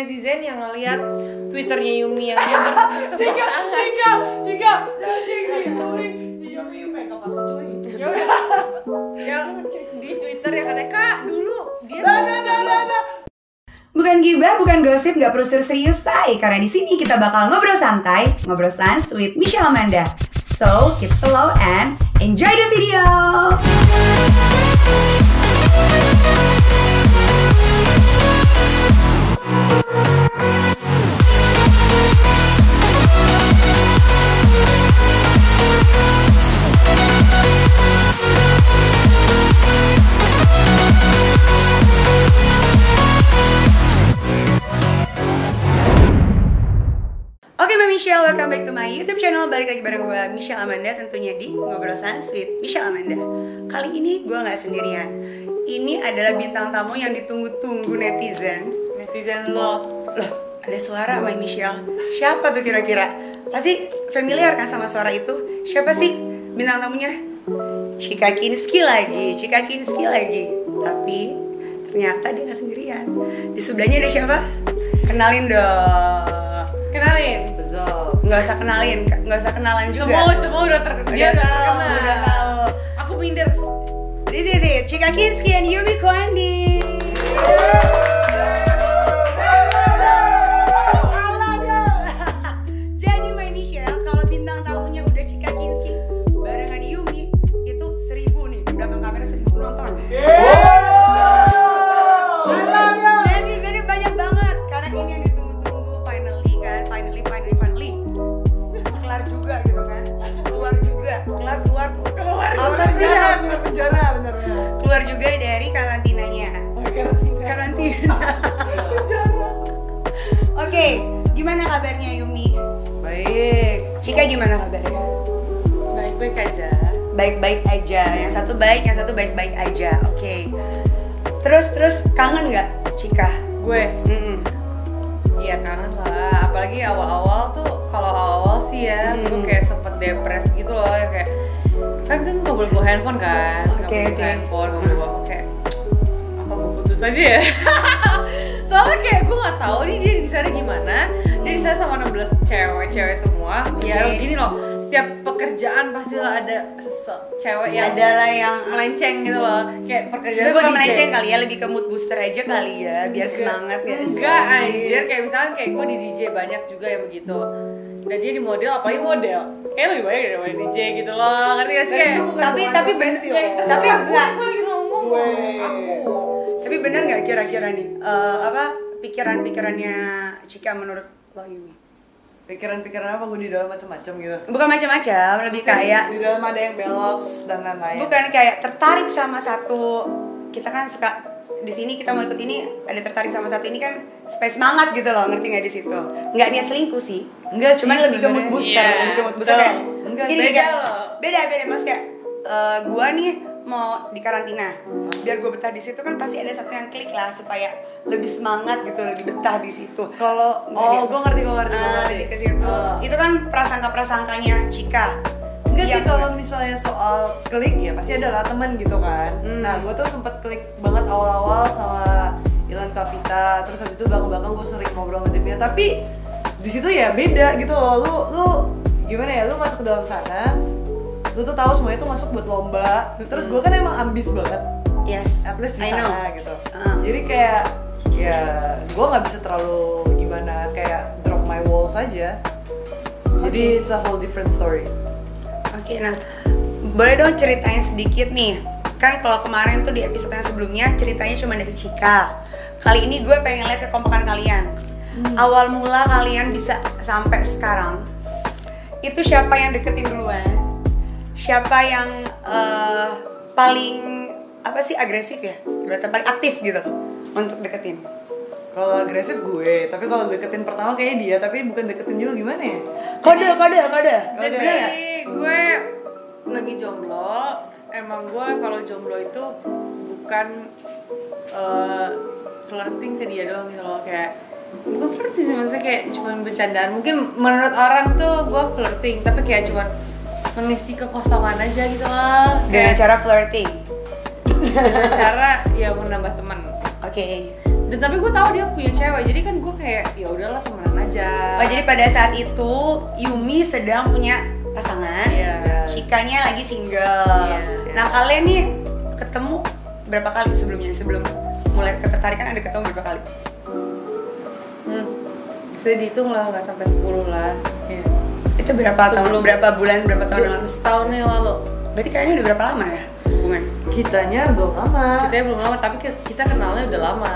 Netizen yang ngeliat Twitternya Yumi yang dia Jika Yumi make up aku cuy. Ya udah. Yang di Twitter yang katanya Kak dulu dia Bukan gibah, bukan gosip, nggak perlu serius say. Karena di sini kita bakal ngobrol santai, ngobrol sans with Michelle Amanda. So keep slow and enjoy the video. Oke Mbak Michelle, welcome back to my YouTube channel. Balik lagi bareng gue Michelle Amanda, tentunya di Ngobrol Sans with Michelle Amanda. Kali ini gue nggak sendirian. Ini adalah bintang tamu yang ditunggu-tunggu netizen. Netizen lo. Loh, ada suara Mbak Michelle. Siapa tuh kira-kira? Pasti familiar kan sama suara itu? Siapa sih bintang tamunya? Chika Kinski lagi. Tapi ternyata dia nggak sendirian. Di sebelahnya ada siapa? Kenalin dong. Kenalin. Betul. Nggak usah kenalan juga. Semua udah terkenal. Dia udah terkenal. Udah tahu. Aku minder. This is it, Chika Kinski and Yumi Kwandi. Jadi Mbak Michelle, kalau bintang tamunya udah Chika Kinski barengan Yumi, itu 1000 nih, di belakang kamera 1000 penonton. Netizennya banyak banget, karena ini yang ditunggu-tunggu finally kan, finally. Kelar juga gitu kan, keluar apa sih Keluar penjara bener. keluar juga dari karantinanya. Karantina. Penjara. Oke, gimana kabarnya Yumi? Baik. Chika gimana kabarnya? Baik-baik aja. Baik-baik aja. Yang satu baik, yang satu baik-baik aja. Oke. Terus kangen nggak Chika? Gue. Iya kangen lah, apalagi awal-awal tuh. Kalau awal sih ya, gue kayak sempet depres gitu loh, kayak kan nggak boleh bawa handphone kan, nggak Oke. nggak boleh bawa kayak apa gue putus aja ya. Soalnya kayak gue nggak tahu nih dia di sana gimana, dia di sana sama 16 cewek semua. Ya Oke. gini loh, setiap pekerjaan pasti lah ada cewek yang Adalah yang melenceng gitu loh, kayak pekerjaan sebenarnya gue bukan DJ. melenceng kali ya, lebih ke mood booster aja kali ya, biar semangat ya. Enggak anjir, kayak misalnya kayak gue di DJ banyak juga yang begitu. Dan dia di model, apalagi model kayak lebih banyak daripada DJ gitu loh, ngerti gak sih? Kayak Tapi bener, tapi enggak. Gue lagi ngomong aku. Tapi bener nggak kira-kira nih pikiran-pikirannya Chika menurut lo Yumi? Pikiran-pikiran apa gue di dalam macam-macam gitu. Bukan macam-macam, lebih kayak Di dalam ada yang belok dan lain-lain. bukan kayak tertarik sama satu. Kita kan suka di sini kita mau ikut ini, ada tertarik sama satu ini kan supaya semangat gitu loh, ngerti nggak di situ? Nggak niat selingkuh sih. Enggak sih, Cuman lebih ke mood sebenarnya. booster, Iya, lebih ke mood booster betul. kayak Enggak, gini, beda kayak, loh. beda mas kayak gua nih mau di karantina, biar gue betah di situ kan pasti ada satu yang klik lah supaya lebih semangat gitu, lebih betah di situ. Kalau gue ngerti. Lebih ke situ. Itu kan prasangkanya Chika. Enggak Iya, sih, kalau misalnya soal klik ya pasti adalah temen gitu kan. Nah gue tuh sempet klik banget awal-awal sama Ilan Kavita, terus habis itu belakang-belakang gue sering ngobrol sama Devina. Tapi di situ ya beda gitu loh. Lu gimana ya? Lu masuk ke dalam sana, lu tuh tahu semuanya tuh masuk buat lomba. Terus gue kan emang ambis banget, Yes, at least di I know. sana gitu. Jadi kayak ya gue nggak bisa terlalu gimana, kayak drop my walls aja. Jadi it's a whole different story. Oke, nah boleh dong ceritain sedikit nih. Kan kalau kemarin tuh di episode yang sebelumnya ceritanya cuma dari Chika. Kali ini gue pengen lihat kekompakan kalian. Awal mula kalian bisa sampai sekarang. Itu siapa yang deketin duluan? Siapa yang paling agresif ya? Berarti paling aktif gitu untuk deketin. Kalau agresif gue, tapi kalau deketin pertama kayaknya dia, tapi bukan deketin juga gimana ya? Kode. Jadi Bener nggak? gue lagi jomblo. Emang gue kalau jomblo itu bukan flirting ke dia doang gitu loh, kayak bukan flirting sih, maksudnya kayak cuma bercandaan. Mungkin menurut orang tuh gue flirting, tapi kayak cuma mengisi kekosongan aja gitu loh. Dengan cara flirting. Dengan cara ya menambah teman. Oke. Dan tapi gue tahu dia punya cewek, jadi kan gue kayak ya udahlah temenan aja. Oh jadi pada saat itu Yumi sedang punya pasangan, Iya. Chikanya lagi single. Iya. Nah kalian nih ketemu berapa kali sebelumnya? Sebelum mulai ketertarikan ada ketemu berapa kali? Bisa dihitung lah, nggak sampai 10 lah. Iya. Itu berapa tahun? Berapa bulan? Berapa tahun yang lalu? Setahun yang lalu. Berarti kayaknya udah berapa lama ya hubungan? Kitanya belum lama. Kita belum lama, tapi kita kenalnya udah lama.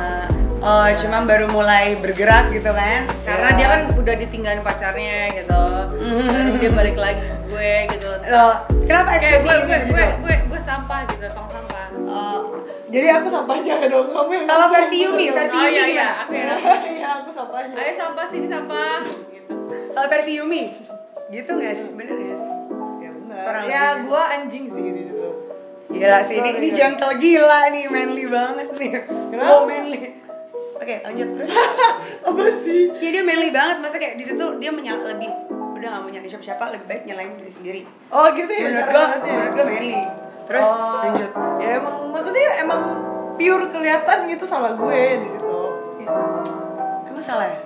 Oh, cuma baru mulai bergerak gitu kan? Karena dia kan udah ditinggalin pacarnya gitu. Baru dia balik lagi ke gue gitu. Loh, kenapa Kayak ekspresi ini gitu? gue sampah gitu, tong sampah. Oh, Jadi aku sampahnya dong, kamu yang kalau versi Yumi, versi Oh, Yumi iya, gimana? aku yang Iya, aku sampahnya. ayo sampah sini sampah. Gitu. Kalau versi Yumi, gitu nggak sih? Bener nggak sih? Ya benar. Kurang Ya lebih. gua anjing sih di situ. Gila sih, ini gentle gila nih, manly banget nih. Kenapa? Oh, manly. Oke, lanjut terus. Apa sih? Ya dia manly banget, masa kayak di situ dia lebih udah nggak mau nyalain siapa-siapa, lebih baik nyalain diri sendiri. Oh gitu ya. Menurut gua manly. Terus lanjut. Ya emang maksudnya emang pure kelihatan gitu salah gue di situ. Emang salah ya?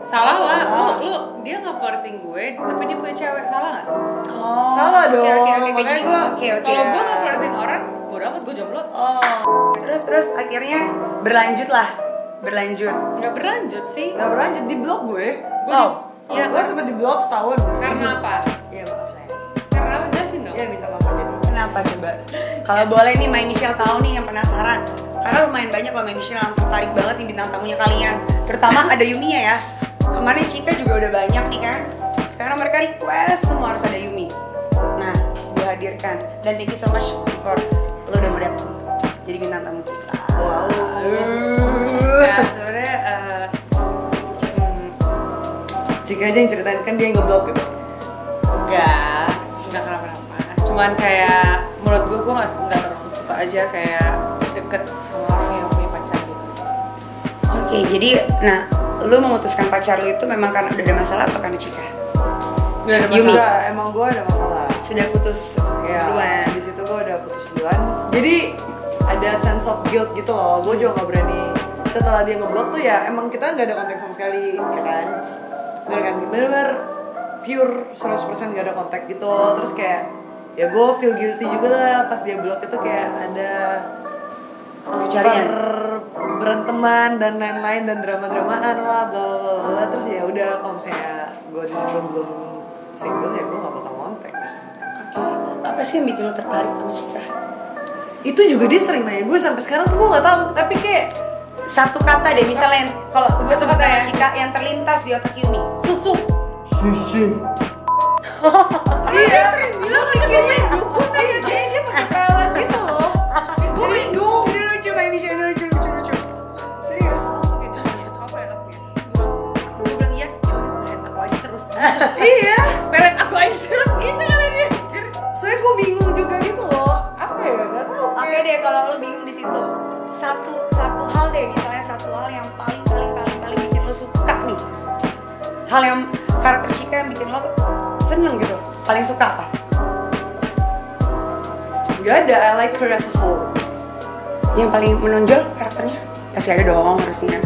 Salah lah, lu dia nggak flirting gue, tapi dia punya cewek, salah nggak? Oh, Salah dong. Oke, Makanya gua- oke. Kalau gue nggak flirting orang, gue dapet, gue jomblo. Oh. Terus akhirnya berlanjut. Nggak berlanjut sih. Nggak berlanjut di blog gue. Gue Iya, gue sempet di blog setahun. karena apa? Iya maaf saya. Karena apa, jelasin dong. Iya minta maaf aja. Kenapa coba? Kalau boleh nih My Michelle tahu nih yang penasaran. Karena lumayan banyak loh My Michelle yang tertarik banget nih bintang tamunya kalian. Terutama ada Yuminya ya. Kemarin Chika juga udah banyak nih kan. Sekarang mereka request semua harus ada Yumi. Nah, gue hadirkan. Dan thank you so much for lo udah mau datang jadi bintang tamu kita. Nah, sebenarnya Jika aja yang ceritain kan dia yang ngeblok gitu. enggak kenapa-napa. Cuman kayak menurut gue nggak terlalu suka aja kayak deket sama orang yang punya pacar gitu. Oke, jadi nah, lu memutuskan pacar lu itu memang karena udah ada masalah atau karena Chika? Udah ada Yumi. Enggak, emang gue ada masalah. Sudah putus Ya, duluan. di situ gue udah putus duluan. Jadi ada sense of guilt gitu loh. Gue juga nggak berani. Setelah dia ngeblok tuh ya emang kita nggak ada kontak sama sekali, ya kan? Bener kan? Bener-bener pure 100% gak ada kontak gitu. Terus kayak ya gue feel guilty juga lah pas dia blok itu kayak ada Pencarian. beranteman dan lain-lain dan drama-dramaan lah bla bla bla. Terus ya udah kalau misalnya gue di situ belum single ya gue gak bakal kontak. Oke, apa sih yang bikin lo tertarik sama Chika? Itu juga dia sering nanya gue sampai sekarang tuh gue nggak tahu, tapi kayak Satu kata deh, misalnya kalau gue Satu sebut kata nama ya? Chika yang terlintas di otak Yumi. Susu. iya bilang akhirnya dukun aja kayak dia pakai pelet gitu loh. Gue bingung. Ini lucu, My Michelle, ini lucu. Serius. Oke, apa ya tapi ya. Gue bilang iya, ya udah pelet aku aja terus. Iya. Pelet aku aja terus gitu kali dia. Soalnya gue bingung juga gitu loh. Apa ya? Gak tau. Oke deh, kalau lo bingung di situ, satu hal deh, misalnya satu hal yang paling bikin lo suka nih. Hal yang karakter Chika yang bikin lo seneng gitu. Paling suka apa? Gak ada. I like her as a whole. Yang paling menonjol karakternya? Pasti ada dong harusnya.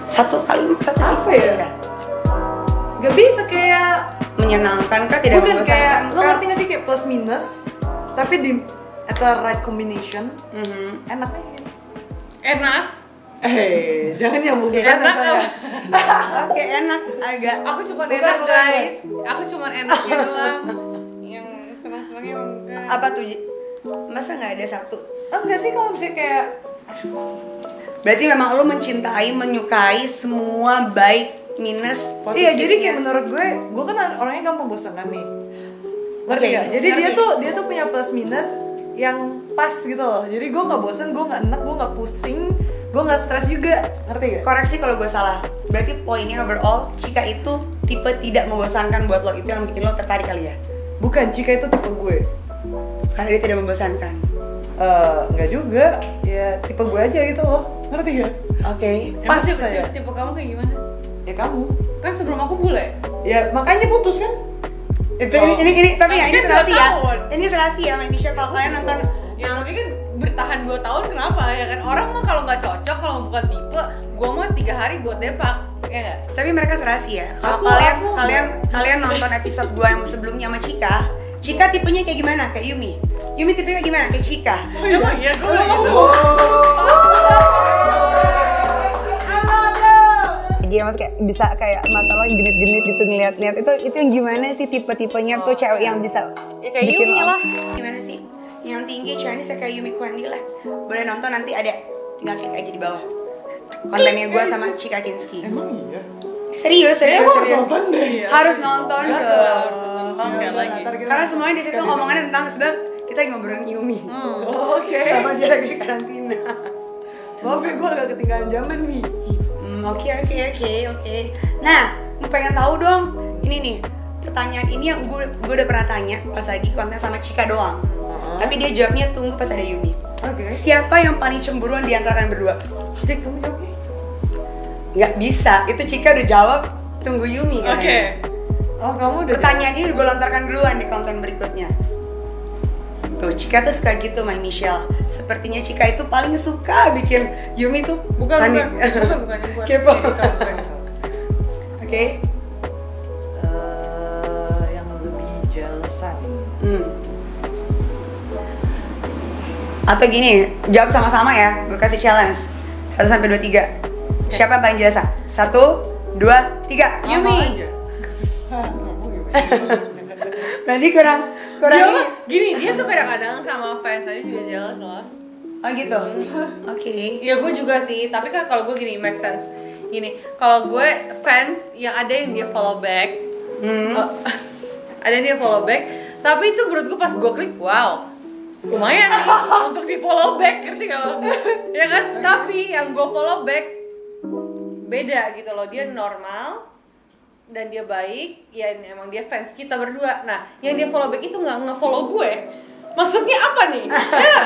Satu sifat Apa ya? Gak bisa kayak menyenangkan kah, tidak bukan kayak membosankan lo kah? ngerti gak sih kayak plus minus tapi di at the right combination enaknya gitu. Enak. Jangan nyambung ke Enak sana saya. Oke, enak agak. Aku cuma Bukan, enak bukan, guys. Aku cuma enaknya doang. Yang senang-senangnya enggak. Apa tuh? Masa nggak ada satu? Enggak sih kalau misalnya kayak Berarti memang lo mencintai, menyukai semua baik minus positif. iya jadi kayak menurut gue kan orangnya gampang bosanan nih. Ngerti Oke, gak? Jadi ngerti. dia tuh punya plus minus yang pas gitu loh. Jadi gue nggak bosan, gue nggak enak, gue nggak pusing, gue nggak stres juga. Ngerti gak? Koreksi kalau gue salah. Berarti poinnya overall Chika itu tipe tidak membosankan buat lo, itu yang bikin lo tertarik kali ya? Bukan, Chika itu tipe gue. Karena dia tidak membosankan. Nggak juga, ya tipe gue aja gitu loh. Ngerti gak? Oke. Pas Emang saya. tipe kamu kayak gimana? Ya kamu. Kan sebelum aku bule. Ya makanya putus kan? Itu ini tapi ya ini Kan serasi 2 ya. tahun. Ini serasi ya, My Michelle, kalau kalian nonton Ya tapi kan bertahan 2 tahun kenapa ya kan? Orang mah kalau nggak cocok, kalau bukan tipe Gue mah 3 hari gue depak, ya nggak? Tapi mereka serasi ya. Kalau Aku- kalian nonton episode gua yang sebelumnya sama Cika tipenya kayak gimana? Kayak Yumi. Yumi tipenya kayak gimana? Kayak Cika. Emang iya gue gitu. Dia mas kayak bisa kayak mata lo genit-genit gitu ngeliat-liat itu yang gimana sih tipe-tipenya tuh cewek yang bisa Ya kayak bikin Yumi lo- lah. Gimana sih? Yang tinggi Chinese kayak Yumi Kwandi lah. Boleh nonton nanti ada, tinggal klik aja di bawah. Kontennya gue sama Cika Kinski. Emang iya? Serius. Nonton deh. Iya. Harus nonton Nggak dong. tahu. Sekali lagi. Karena semuanya di situ ngomongannya tentang sebab kita lagi ngobrolin Yumi. Oke. Sama dia lagi karantina. Maaf ya, gue agak ketinggalan zaman nih. Oke. Nah, gue pengen tahu dong. Ini nih, pertanyaan ini yang gue udah pernah tanya pas lagi konten sama Cika doang. Tapi dia jawabnya tunggu pas ada Yumi. Oke. Siapa yang paling cemburuan di antara kalian berdua? Cik, kamu jawabnya? Nggak bisa, itu Cika udah jawab. Tunggu Yumi kan? Oke. Oh, kamu udah Pertanyaan ini udah gue lontarkan duluan di konten berikutnya. Tuh, Cika tuh suka gitu, My Michelle. Sepertinya Cika itu paling suka bikin Yumi tuh Bukan panik. bukan yang gue. Kepo. Bukan. Oke. yang lebih jelasan. Atau gini, jawab sama-sama ya. Gue kasih challenge. 1 sampai 2 3. Siapa yang paling jelasan? 1 2 3. Yumi. Nanti kurang Dia ini. mah gini, dia tuh kadang-kadang sama fans aja juga jelas loh. Oh gitu. Oke. Ya gue juga sih, tapi kan kalau gue gini make sense. Gini, kalau gue fans yang ada yang dia follow back, ada yang dia follow back, tapi itu menurut gue pas gue klik, wow, lumayan nih untuk di follow back, ngerti kalau, ya kan? Tapi yang gue follow back beda gitu loh, dia normal dan dia baik, ya emang dia fans kita berdua. Nah, yang dia follow back itu nggak nge-follow gue. Maksudnya apa nih? Ya,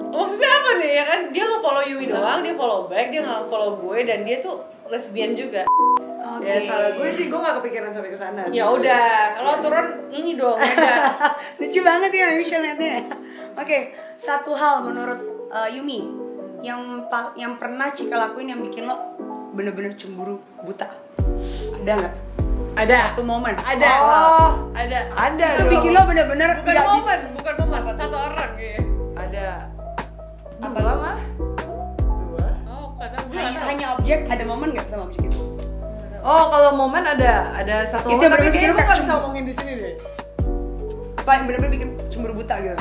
maksudnya apa nih? Ya kan dia nge-follow Yumi doang, dia follow back, dia nggak follow gue dan dia tuh lesbian juga. Oke. Ya salah gue sih, gue gak kepikiran sampai ke sana. Ya udah, lo turun ini dong, beda. Lucu banget ya Michelle liatnya. Oke, satu hal menurut Yumi yang pernah Cika lakuin yang bikin lo bener-bener cemburu buta. Ada nggak? Ada. Satu momen. Ada. Oh, Ada. ada Itu dong. bikin lo bener-bener Bukan nggak momen, bisa. bukan momen. Satu orang kayaknya. Ada. Apa lama? 2. Oh, kata gue nggak tahu. Hanya objek, ada momen nggak sama objek itu? Oh, kalau momen ada satu Itu momen, tapi bener-bener kayaknya bikin gue lo gak kayak bisa ngomongin di sini deh. Apa yang bener-bener bikin cemburu buta gitu?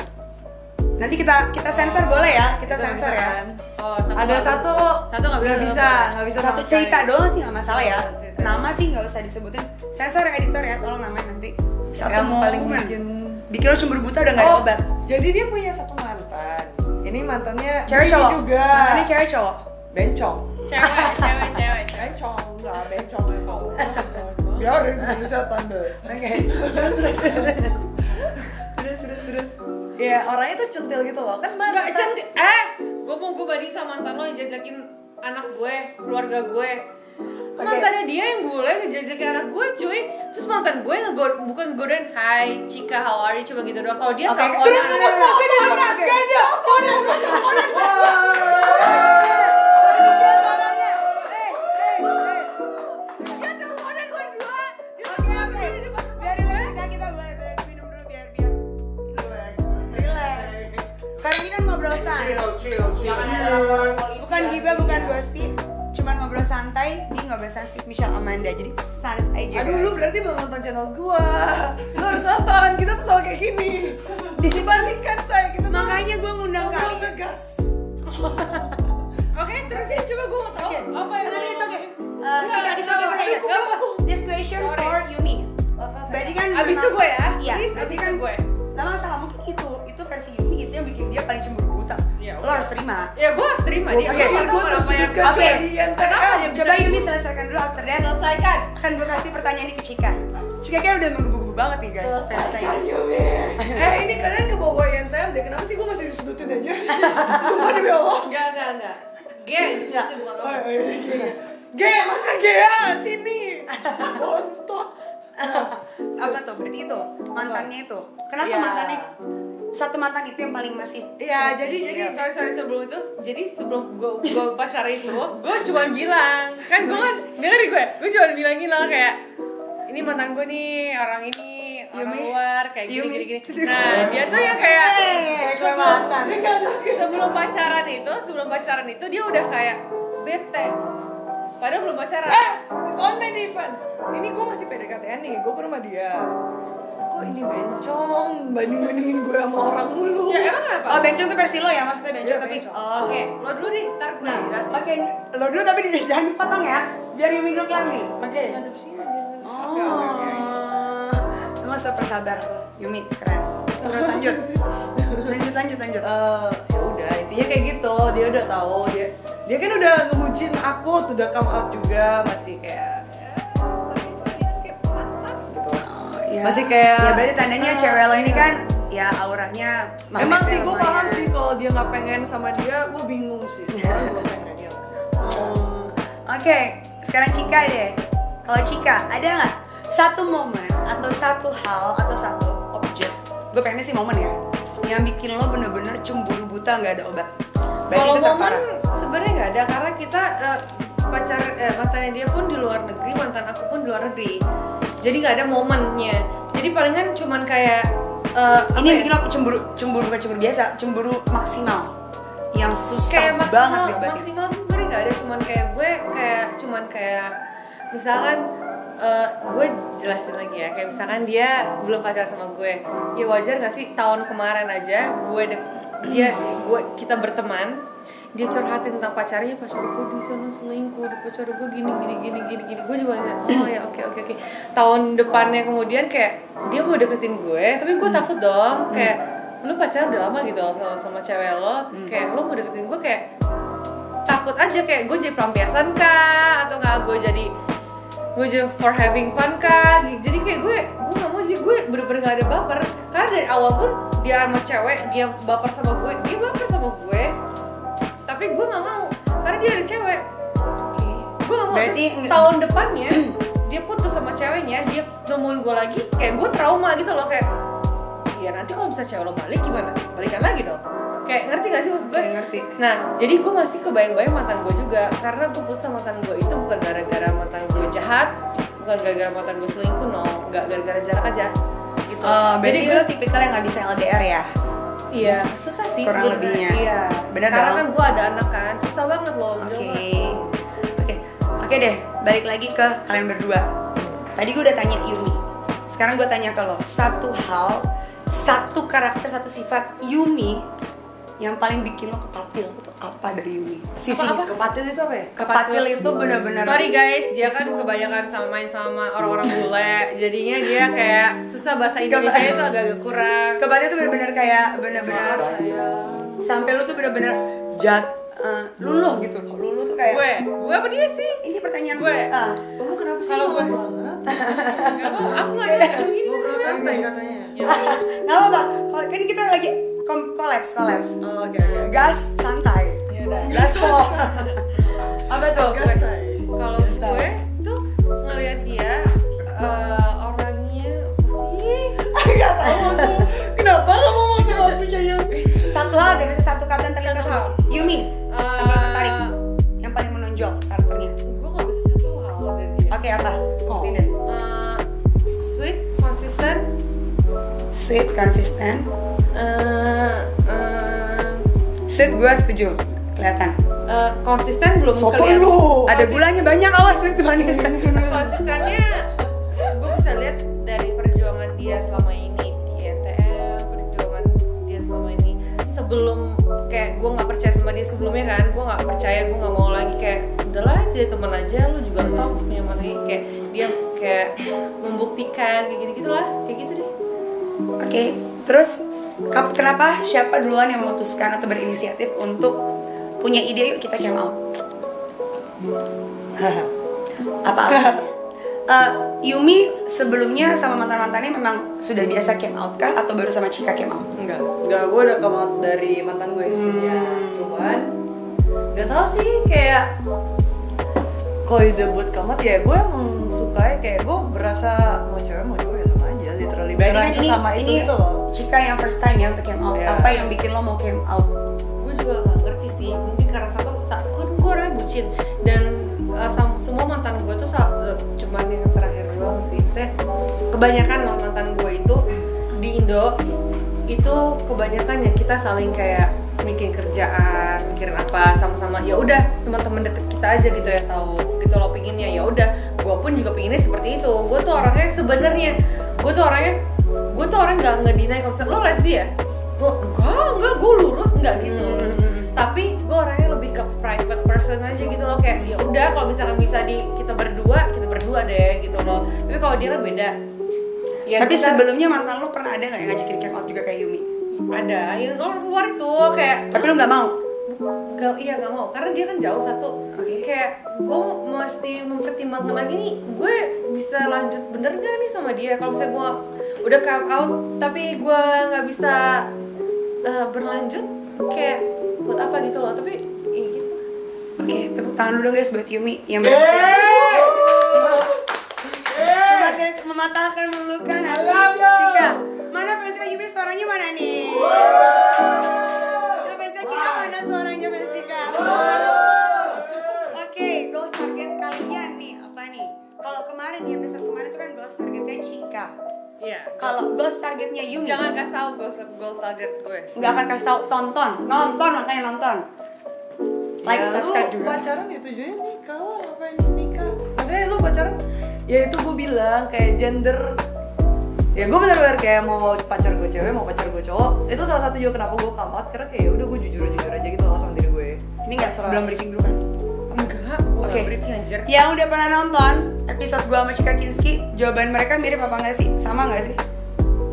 Nanti kita sensor boleh ya? Kita sensor ya. Oh, Ada satu nggak nggak bisa Satu sama cerita sekali. doang sih nggak masalah ya. Satu cerita. Nama sih nggak usah disebutin. Sensor ya editor ya, tolong namanya nanti. Satu Yang paling momen. bikin lo cemburu buta udah nggak ada obat. Jadi dia punya satu mantan. Ini mantannya Cewek ini cowok. juga. Mantannya cewek cowok. Bencong. Cewek. Bencong, enggak bencong itu. Biarin dulu setan deh. Oke. Terus. Ya orangnya tuh centil gitu loh, kan mantan. Nggak cantik. Gue mau gue banding sama mantan lo yang jelekin anak gue, keluarga gue. Mantannya dia yang bule ngejelekin anak gue, cuy. Terus mantan gue bukan godain, Hai Cika, how are you? Cuma gitu doang. Kalau dia Oke, teleponan, terus Karena ini kan ngobrol santai. Jangan ada laporan polisi. Bukan gibah, bukan gosip. Cuman ngobrol santai, di ngobrol santai with Michelle Amanda. Jadi sans aja. Aduh, guys. lu berarti belum nonton channel gua. Lu harus nonton, kita tuh selalu kayak gini. Dibalikan saya, kita tuh Makanya gue ngundang ngobrol kalian. ngegas. Oke, terusin coba gue mau tahu apa yang Tapi it's okay. Enggak, It's okay. enggak. This question Sorry. for Yumi. Berarti kan Abis itu gue ya? Iya, Please, berarti abis kan itu gue. Gak masalah, mungkin itu versi Yumi itu yang bikin dia paling cemburu buta. Ya, Lo harus terima. Ya gue harus terima dia. Oke, Gue nggak tahu gua kenapa terus yang dekat Oke. dia. Kenapa dia bisa Coba Yumi selesaikan dulu, after that selesaikan? akan gue kasih pertanyaan ini ke Cika. Cika kayak udah menggebu-gebu banget nih guys. Selesaikan, ini kalian ke bawah YNTM deh, kenapa sih gua masih disebutin aja? Sumpah demi Allah. Enggak. G, itu bukan kamu. G, mana G ya? Sini. Bontot. Apa tuh? Berarti itu mantannya itu. Kenapa Ya. mantannya? satu mantan itu yang paling masih. Iya, jadi sorry sebelum itu, jadi sebelum gue pacaran itu, gue cuma bilang, kan gue kan dengerin gue cuma bilangin lah kayak ini mantan gue nih, orang ini, orang luar, kayak gini. Nah dia tuh yang kayak sebelum pacaran itu dia udah kayak bete, padahal belum pacaran. On my defense, ini gue masih PDKT-an nih, gue ke rumah dia. Kok ini bencong, bandingin gue sama orang mulu. Ya emang kenapa? Oh bencong tuh versi lo ya, maksudnya bencong tapi. Oke, lo dulu deh, ntar gue jelasin. Oke, lo dulu tapi jangan dipotong ya, biar Yumi dulu lagi. Oke. Lo nggak usah persabar, Yumi keren. Terus lanjut. Ya udah, intinya kayak gitu. Dia udah tahu, dia kan udah ngebucin aku, tuh udah come out juga, masih kayak Ya. masih kayak ya berarti tandanya cewek lo ini kan ya auranya emang sih gue lumayan. paham sih kalau dia nggak pengen sama dia, gue bingung sih. Soalnya gue pengen dia. Oke, sekarang Cika deh. Kalau Cika ada nggak satu momen atau satu hal atau satu objek? Gue pengennya sih momen ya, yang bikin lo bener-bener cemburu buta nggak ada obat. Berarti Kalau itu momen terparah. sebenarnya nggak ada karena kita mantannya dia pun di luar negeri, mantan aku pun di luar negeri. Jadi nggak ada momennya. Jadi palingan cuman kayak ini yang bikin aku cemburu bukan cemburu biasa, cemburu maksimal yang susah kayak banget diobatin. maksimal sih sebenarnya nggak ada, cuman kayak misalkan gue jelasin lagi ya, kayak misalkan dia belum pacaran sama gue, ya wajar nggak sih tahun kemarin aja kita berteman, dia curhatin tentang pacarnya, pacar gue di sana selingkuh, di pacar gue gini, gue juga oh ya oke. Tahun depannya kemudian kayak dia mau deketin gue, tapi gue takut dong, kayak lu pacaran udah lama gitu loh sama cewek lo, kayak lo mau deketin gue, kayak takut aja kayak gue jadi pelampiasan kah, atau nggak gue jadi for having fun kah, jadi kayak gue nggak mau, jadi gue bener-bener nggak ada baper, karena dari awal pun dia sama cewek, dia baper sama gue, tapi gue nggak mau karena dia ada cewek. Gue nggak mau. Berarti terus tahun depannya dia putus sama ceweknya, dia nemuin gue lagi, kayak gue trauma gitu loh, kayak ya nanti kalau bisa cewek lo balik gimana, balikan lagi dong, kayak ngerti gak sih maksud gue? Ngerti. Nah jadi gue masih kebayang-bayang mantan gue juga, karena gue putus sama mantan gue itu bukan gara-gara mantan gue jahat, bukan gara-gara mantan gue selingkuh, nggak gara-gara jarak aja gitu. Jadi lo tipikal yang nggak bisa LDR ya? Iya, susah sih kurang sebenarnya. lebihnya. Iya. Bener karena dong? kan gue ada anak kan, susah banget loh. Oke deh, balik lagi ke kalian berdua. Tadi gue udah tanya Yumi, sekarang gue tanya ke lo, satu hal, satu karakter, satu sifat Yumi yang paling bikin lo kepatil itu apa dari Yumi? Apa? Kepatil itu apa ya? Kepatil itu benar-benar. Sorry guys, dia kan kebanyakan main sama orang-orang bule, jadinya dia kayak susah bahasa Indonesia itu agak-agak kurang. Kepatil itu benar-benar kayak benar-benar sampai lo tuh benar-benar luluh gitu. Luluh tuh kayak Gue apa dia sih? ini pertanyaan Gue. Kamu kenapa sih Kalau gue banget? Gak apa, aku gak ada gini. Ngobrol santai katanya. nggak apa-apa. Kalau kan kita lagi kolaps. Oke. Gas santai. Ya udah. Gas pop. Apa tuh? Gas tai. Kalau gue tuh ngelihat dia orangnya apa sih? Gak tahu aku. Kenapa kamu mau sama aku Yumi? Satu hal deh, satu kata yang terlintas. Satu hal. Yumi. Sampai tertarik. Yang paling menonjol karakternya. Gue gak bisa satu hal dari dia. Oke, apa? Sebutin deh. Sweet, konsisten. Sweet, konsisten. Sweet gue setuju. Kelihatan. Konsisten belum Sotoy kelihatan. lu. Ada gulanya banyak, awas sweet manis. Konsistennya gue bisa lihat dari perjuangan dia selama ini di NTM, perjuangan dia selama ini sebelum kayak gue nggak percaya sama dia sebelumnya kan, gue nggak percaya, gue nggak mau lagi kayak udahlah jadi teman aja, lu juga tahu punya materi, kayak dia kayak membuktikan kayak gitulah, kayak gitu deh. Oke, terus kenapa siapa duluan yang memutuskan atau berinisiatif untuk punya ide yuk kita came out? Apa alasannya? Yumi sebelumnya sama mantan-mantannya memang sudah biasa came out kah atau baru sama Cika came out? Enggak, gue udah come out dari mantan gue yang sebelumnya. Cuman gak tau sih, kayak kalau debut come out ya gue emang suka, kayak gue berasa mau cewek mau cowok ya sama aja, literally Berarti beneran kan sama itu gitu loh. Chika yang first time ya untuk came out. Apa yang bikin lo mau came out? Gue juga gak ngerti sih, mungkin karena kan gue orangnya bucin dan semua mantan gue tuh cuman yang terakhir doang sih. Maksudnya kebanyakan loh mantan gue itu di Indo itu kebanyakan yang kita saling kayak mikirin kerjaan, mikirin apa sama-sama. Ya udah teman-teman deket kita aja gitu ya tahu gitu lo pinginnya. Ya udah, gue pun juga pinginnya seperti itu. Gue tuh orangnya sebenarnya gue tuh orang nggak ngedinai kalau misalnya lo lesbi ya. Gue enggak, gue lurus enggak gitu. Tapi gue orangnya lebih ke private person aja gitu loh, kayak ya udah kalau misalkan bisa kita berdua deh gitu loh. Tapi kalau dia kan beda. Ya, tapi sebelumnya mantan lo pernah ada nggak yang ngajakin came out juga kayak Yumi? Ada, yang luar itu kayak. Tapi lo nggak mau? Iya nggak mau, karena dia kan jauh satu. Kayak gue mesti mempertimbangkan lagi nih, gue bisa lanjut bener nggak nih sama dia? Kalau misalnya gue udah come out tapi gue nggak bisa berlanjut, kayak buat apa gitu loh. Tapi ya gitu. Oke, tepuk tangan dulu dong guys buat Yumi yang mematahkan melukan Chika. Mana fansnya Yumi, suaranya mana nih? Fansnya Chika mana suaranya fans Chika? Oke, goals target kalian nih apa nih? Kalau kemarin di episode kemarin itu kan goals targetnya Chika. Iya. Kalau goals targetnya Yumi, jangan kasih tahu goals target gue. Nggak akan kasih tahu, nonton makanya nonton. Like, subscribe juga. Pacaran ya tujuannya nikah lah, ngapain nikah? Maksudnya lu pacaran, ya itu gue bilang kayak gender. Ya gue bener-bener kayak mau pacar gue cewek, mau pacar gue cowok. Itu salah satu juga kenapa gue come out, karena kayak udah gue jujur aja gitu loh sama diri gue. Ini nggak belum briefing dulu kan? Enggak, gue nggak briefing anjir. Yang udah pernah nonton episode gue sama Chika Kinski, jawaban mereka mirip apa nggak sih? Sama nggak sih?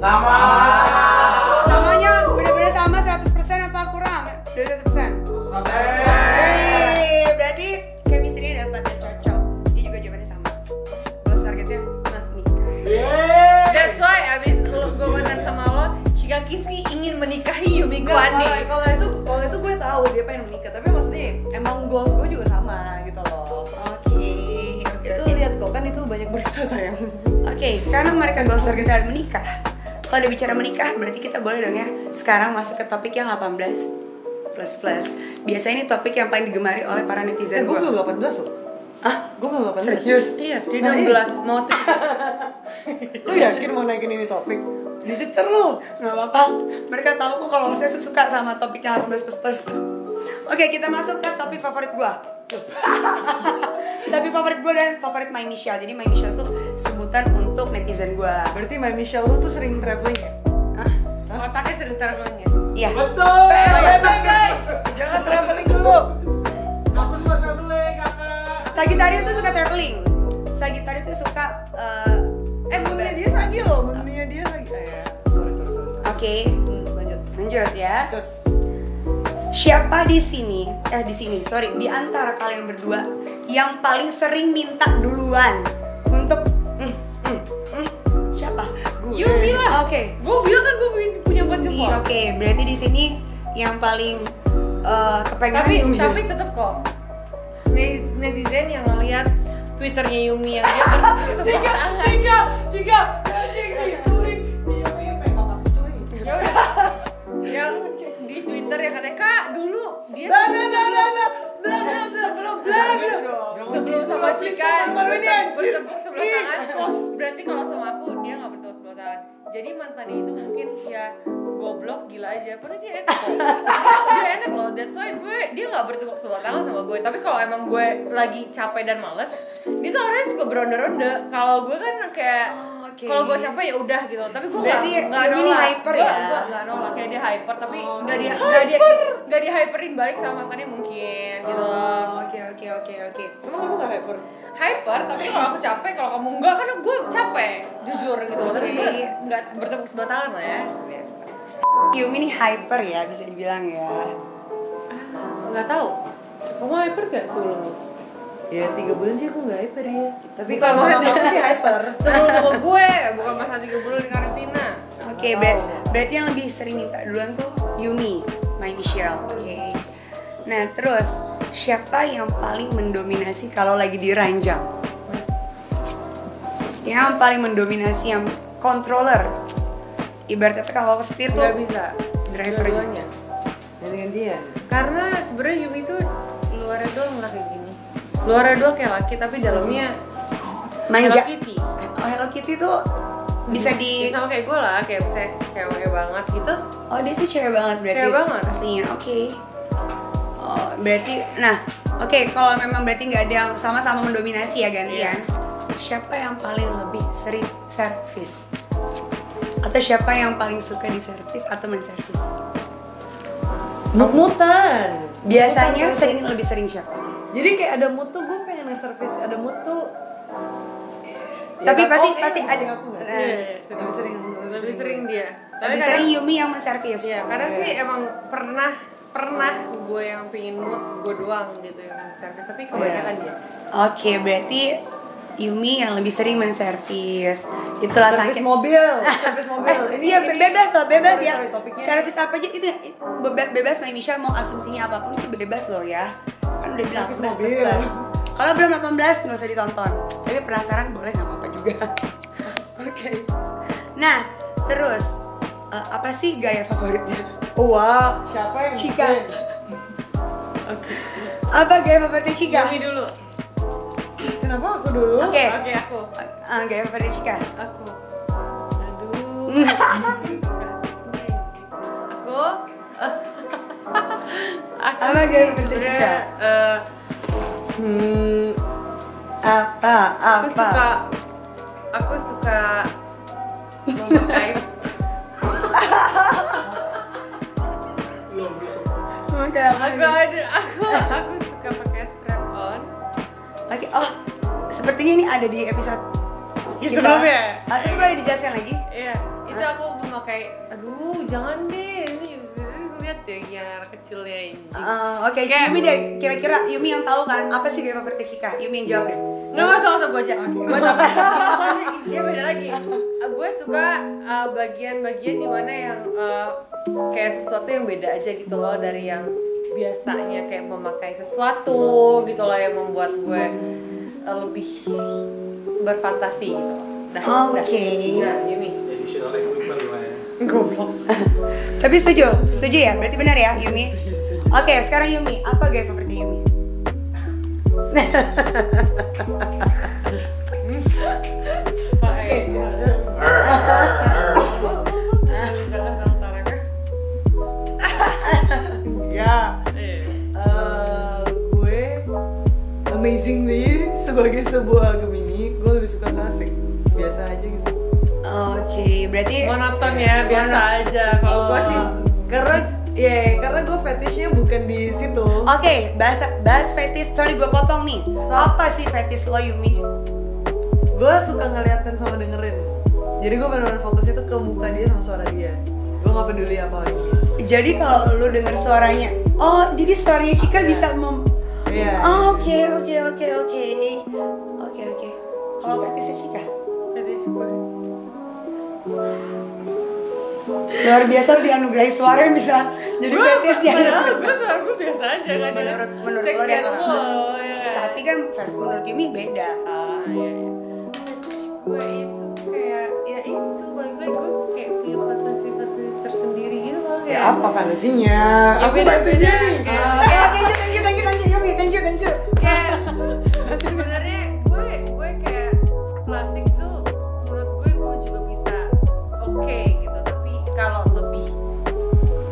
Sama. Samanya bener-bener sama 100% apa kurang? 200%. Berarti chemistry-nya dapat ya, cocok. Dia juga jawabannya sama. Terus targetnya nikah. That's why abis gue mantan sama lo, Chika Kinski ingin menikahi Yumi Kwani. Kalau itu gue tahu dia pengen menikah, tapi maksudnya emang goals gue juga sama gitu loh. Oke. Itu lihat kok kan itu banyak berita sayang. Oke, karena mereka goals targetnya menikah. Kalau udah bicara menikah, berarti kita boleh dong ya sekarang masuk ke topik yang 18 plus. Biasanya ini topik yang paling digemari oleh para netizen Gue belum 18 loh. Ah, Gue belum 18. serius? Iya, di 16 mau tuh. Lu yakin mau naikin ini topik? Dicecer lu. Gak apa-apa. Mereka tahu kok kalau saya suka sama topik yang 18 plus. Oke, kita masuk ke topik favorit gua. Topik favorit gua dan favorit My Michelle. Jadi My Michelle tuh sebutan untuk netizen gua. Berarti My Michelle lu tuh sering traveling ya? Otaknya sering travelingnya. Iya. Betul. PSBB guys. Jangan traveling dulu. Aku suka traveling, kakak. Sagittarius tuh suka traveling. Sagittarius tuh suka moodnya dia Sagi loh, moodnya dia Sagi. Sorry. Oke, lanjut ya. Terus Siapa di antara kalian berdua yang paling sering minta duluan untuk siapa? Yumi lah. Oke. Gue bilang kan gue punya 4 jempol. Oke, berarti di sini yang paling kepengen Yumi. Tapi tetep kok netizen yang ngeliat Twitternya Yumi yang dia bersebut tangan. Jika cuy. Ya udah. Yang di Twitter yang katanya Kak dulu dia sebelum sama Chika bertepuk sebelah tangan. Dia kalau sama aku dia nggak bertepuk sebelah tangan. Jadi mantannya itu mungkin ya goblok gila aja, padahal dia enak kok. Dia enak loh, that's why dia nggak bertepuk sebelah tangan sama gue. Tapi kalau emang gue lagi capek dan males, dia tuh orangnya suka beronda-ronda. Kalau gue kan kayak kalau gue capek ya udah gitu. Tapi gue nggak nolak. Hyper ya? Gue nggak nolak, kayak dia hyper tapi nggak di hyperin balik sama mantannya mungkin gitu. Oke. emang kamu gak hyper? Hyper, tapi kalau aku capek, kalau kamu enggak, kan gue capek, jujur gitu loh. Tapi gue nggak bertepuk sebelah tangan lah ya. Yumi ini hyper ya, bisa dibilang ya. Nggak tahu. Kamu hyper gak sebelumnya? Ya 3 bulan sih aku gak hyper ya. Tapi Bukan, kalau sama maksudnya- kamu sih hyper. Sebelum sama gue, bukan masa 3 bulan di karantina. Oke, berarti yang lebih sering minta duluan tuh Yumi, My Michelle. Oke. Nah, terus siapa yang paling mendominasi kalau lagi di ranjang? Yang paling mendominasi, yang controller. ibaratnya kalau setir tuh Nggak bisa. drivernya. Dua-duanya. ganti-gantian. Karena sebenarnya Yumi tuh luarnya doang nggak kayak gini. Luarnya doang kayak laki tapi dalamnya Manja. Hello Kitty. Oh, Hello Kitty tuh bisa di sama kayak gue lah, kayak bisa cewek banget gitu. Oh, dia tuh cewek banget berarti. Cewek banget. Aslinya. Oke. Oh, berarti nah, oke, kalau memang berarti nggak ada yang sama-sama mendominasi ya gantian. Siapa yang paling lebih sering servis? Atau siapa yang paling suka diservis atau menservis? Mut-mutan. Biasanya Mut-mutan. lebih sering siapa? Jadi kayak ada mood tuh gue pengen nge-service, ada mood tuh Tapi kan? pasti Kayaknya ada. aku nggak? Iya, Lebih sering lebih sering dia. Tapi Lebih kadang sering Yumi yang menservis. Iya, karena sih emang pernah gue yang pingin mood gue doang gitu yang servis, tapi kebanyakan dia. Oke, berarti Yumi yang lebih sering menservis. Itulah Servis saking mobil, servis mobil. Iya, bebas loh, bebas sorry, ya. sorry, topiknya. Servis apa aja itu bebas, Mbak Michelle mau asumsinya apapun itu bebas loh ya. Kan udah bilang Servis 18 mobil. plus. Kalau belum 18 nggak usah ditonton. Tapi penasaran boleh nggak apa-apa juga. Oke. Nah, terus apa sih gaya favoritnya? Wah, siapa yang Chika. Oke. Apa gaya favoritnya Chika? Yumi dulu. Kenapa aku dulu? Oke. Oke, aku. Gaya favoritnya Chika. Aku. Aduh. Aku Apa sih gaya favoritnya sebenarnya, Chika? Aku suka memakai Oke, apa aku nih? aku suka pakai strap on. Oke, oh, sepertinya ini ada di episode kita. Sebelumnya. Tapi boleh dijelaskan lagi? Iya, itu aku memakai. Aduh, jangan deh. Ini lihat deh yang anak kecilnya ini. Oke, Kayak- Yumi deh, kira-kira Yumi yang tahu kan apa sih gaya favoritnya Chika? Yumi yang jawab deh. Nggak usah gue aja. Gue sama. Dia beda lagi. Gue suka bagian-bagian dimana yang kayak sesuatu yang beda aja gitu loh dari yang biasanya kayak memakai sesuatu gitu loh yang membuat gue lebih berfantasi gitu. Dah, Oh, dah. oke. Nah, Yumi. Additional equipment lah ya. Goblok. Tapi setuju ya? Berarti benar ya Yumi? Oke, sekarang Yumi, apa gaya favoritnya Yumi? Pakai. Jangan antara kan? Enggak. Gue amazingly sebagai sebuah Gemini, gue lebih suka klasik. Biasa aja gitu. Oke, berarti Monoton ya, biasa aja. Kalau gue sih Karena gue fetishnya bukan di situ. Oke, bahas fetish. Sorry gue potong nih. Apa sih fetish lo Yumi? Gue suka ngeliatin sama dengerin. Jadi gue benar-benar fokusnya tuh ke muka dia sama suara dia. Gue nggak peduli apa lagi. Jadi kalau lu denger suaranya, oh jadi suaranya Chika bisa Iya. Oh, oke. Kalau fetishnya Chika? fetish gue. Luar biasa lu dianugerahi suara yang bisa jadi fetishnya. Padahal gue suara gue biasa aja kan. Menurut lo Sexian dia kan? lo, ya kan? Tapi kan menurut Yumi beda. Nah, iya. Gue itu kayak ya itu balik lagi gue kayak punya fantasi tersendiri gitu loh Ya kayak. apa fantasinya? Ya, Aku bantu dia nih. Ya, thank you Yumi. Kayak sebenarnya gue kayak klasik tuh menurut gue juga bisa oke gitu, tapi kalau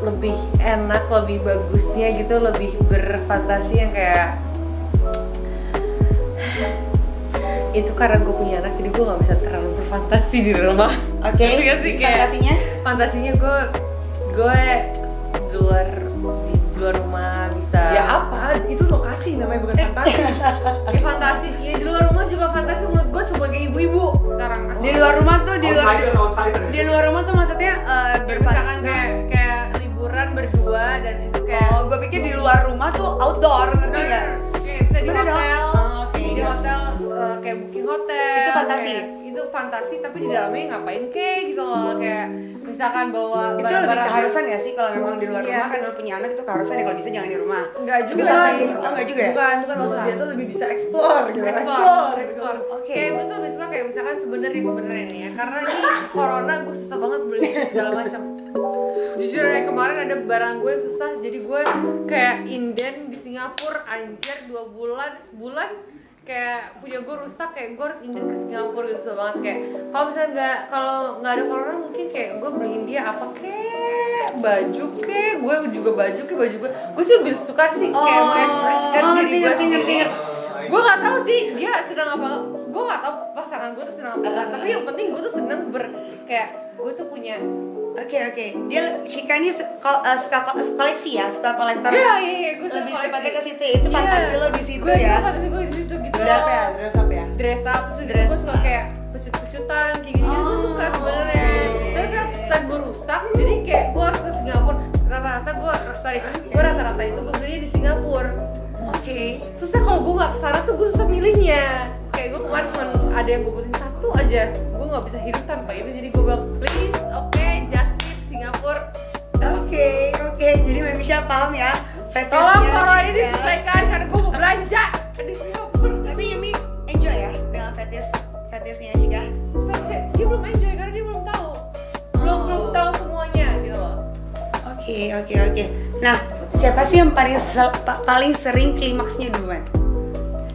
lebih enak, lebih bagusnya gitu, lebih berfantasi yang kayak itu karena gue punya anak jadi gue nggak bisa terlalu berfantasi di rumah. Oke, Ngerti gak sih? Kayak fantasinya? gue di luar rumah bisa. Ya apa? Itu lokasi namanya bukan fantasi. Ya fantasi, ya di luar rumah juga fantasi menurut gue sebagai ibu-ibu sekarang. Di luar rumah tuh Outsider. di luar rumah tuh maksudnya Misalkan kayak liburan berdua dan itu kayak Oh, gue pikir di luar rumah tuh outdoor, ngerti nggak? kayak bisa di Bener dong? hotel, Oh, oke. di hotel kayak booking hotel. Itu fantasi? Itu fantasi tapi di dalamnya ngapain kayak gitu loh, kayak misalkan bawa Itu lebih barang-barang keharusan gak sih kalau memang di luar Iya. rumah kan lu punya anak itu keharusan ya kalau bisa jangan di rumah. Enggak juga Bukan sih. Oh enggak juga ya? Bukan maksud dia tuh lebih bisa explore gitu. Explore. Oke. Kayak gue tuh lebih suka kayak misalkan sebenarnya nih ya, karena ini corona gue susah banget beli segala macam. Jujur ya kemarin ada barang gue yang susah, jadi gue kayak inden di Singapura anjir 2 bulan, sebulan kayak punya gue rusak, kayak gue harus inden ke Singapura gitu, susah banget. Kayak kalau misalnya nggak ada corona mungkin kayak gue beliin dia apa kayak baju kayak gue gue sih lebih suka sih kayak mengekspresikan diri gue sendiri. Gue nggak tahu sih dia sedang apa, gue nggak tahu pasangan gue tuh sedang apa enggak, tapi yang penting gue tuh seneng kayak gue tuh punya. Oke. Dia Chika ini suka koleksi ya, suka kolektor. Iya, gue suka Lebih koleksi. tepatnya ke situ. Itu fantasi lo di situ ya. Fantasi gue di situ gitu. Dress up ya. Dress up, terus gue suka kayak pecut-pecutan kayak gitu. Gue suka sebenarnya. Tapi kan setelah gue rusak, jadi kayak gue harus ke Singapura. Rata-rata itu gue beli di Singapura. Oke. Susah kalau gue nggak kesana tuh gue susah milihnya. Kayak gue kemarin cuma ada yang gue butuhin satu aja. Gue nggak bisa hidup tanpa itu. Jadi gue bilang please, oke, just tip Singapura. Oke. Jadi Mbak Misha paham ya fetishnya Tolong corona ini Chika. diselesaikan karena gue mau belanja di Singapura. Tapi Yumi enjoy ya dengan fetishnya Chika. Dia belum enjoy karena dia belum tahu. Belum tahu semuanya gitu loh. Oke. Nah, siapa sih yang paling sering klimaksnya duluan?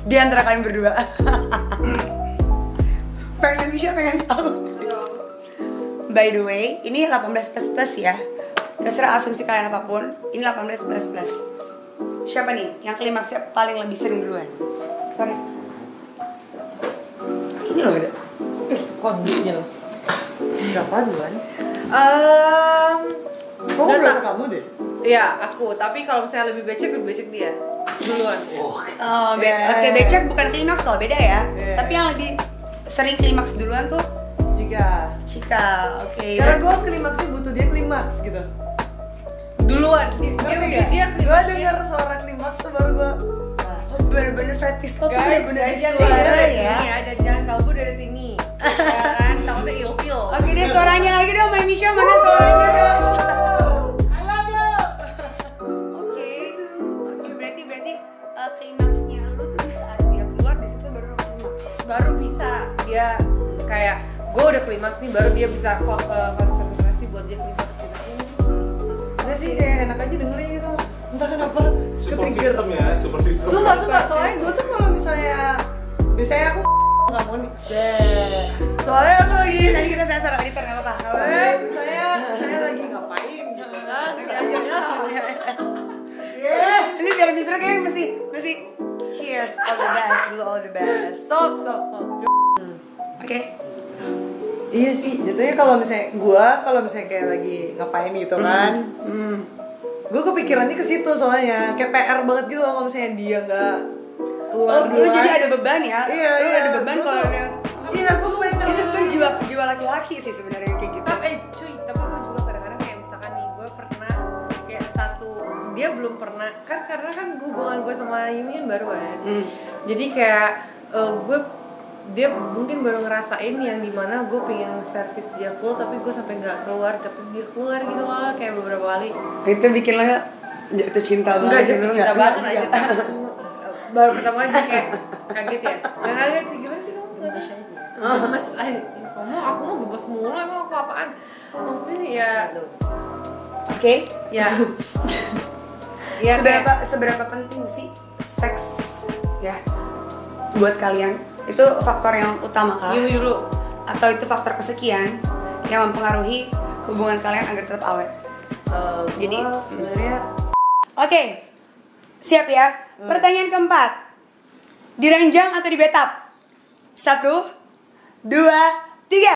Di antara kalian berdua. Mbak Misha pengen tahu. By the way, ini 18+ ya. Terserah asumsi kalian apapun, ini 18++. Siapa nih yang klimaksnya paling lebih sering duluan? Ini loh udah. Kondisinya loh. Berapa duluan? Kok Nggak berasa tak- kamu deh? Iya, aku. Tapi kalau misalnya lebih becek dia duluan. Oke, becek bukan klimaks loh, beda ya. Yeah. Tapi yang lebih sering klimaks duluan tuh Jika Chika. Oke. karena gue klimaksnya butuh dia klimaks gitu. Duluan. Dia Gue klimaksnya. denger suara klimaks tuh baru gue Oh, bener-bener fetish lo tuh Guys, bener-bener di jangan suara kabur dari ya. sini ya, dan jangan kabur dari sini. Ya kan, takutnya ilfil. Oke deh, suaranya lagi dong, Mbak Misha, mana suaranya dong? I love you. Oke, berarti klimaksnya lu tuh di saat dia keluar di situ baru klimaks. Baru bisa dia kayak gue udah klimaks nih, baru dia bisa konsentrasi buat dia klimaks gitu. Udah sih kayak enak aja dengerin gitu. Entah kenapa Support ke-trigger. system ya, support system. Sumpah, soalnya gue tuh kalau misalnya biasanya aku nggak mau nih. Soalnya aku lagi Tadi kita sensor editor nggak apa-apa. saya lagi ngapain gitu kan. Ini biar Misra kayak mesti cheers, all the best. Sok. Oke. Iya sih, jatuhnya kalau misalnya kayak lagi ngapain gitu kan. Gue kepikirannya ke situ soalnya kayak PR banget gitu loh kalau misalnya dia nggak keluar Lu jadi ada beban ya? Iya, Lu iya. ada beban Gua kalau tuh- yang Iya, gue kebayang itu sebenarnya jiwa laki-laki sih sebenarnya kayak gitu. Tapi gue juga kadang-kadang kayak misalkan nih gue pernah kayak dia belum pernah karena kan hubungan gue sama Yumi kan baru kan. Jadi kayak dia mungkin baru ngerasain yang dimana gue pengen servis dia full tapi gue sampai nggak keluar, tapi dia keluar gitu loh kayak beberapa kali. Itu bikin lo jatuh cinta Enggak banget. jatuh gitu, cinta nggak? banget aja. Baru pertama aja kayak kaget ya. Nggak kaget sih, gimana sih kamu? Gemes aja. Aku mau gemes mulu, emang aku apaan? Maksudnya ya Oke. ya ya Seberapa penting sih seks ya buat kalian? Itu faktor yang utama kah? Yumi dulu. Atau itu faktor kesekian yang mempengaruhi hubungan kalian agar tetap awet? Jadi sebenarnya Oke, siap ya. Pertanyaan keempat, diranjang atau di bathtub? 1, 2, 3.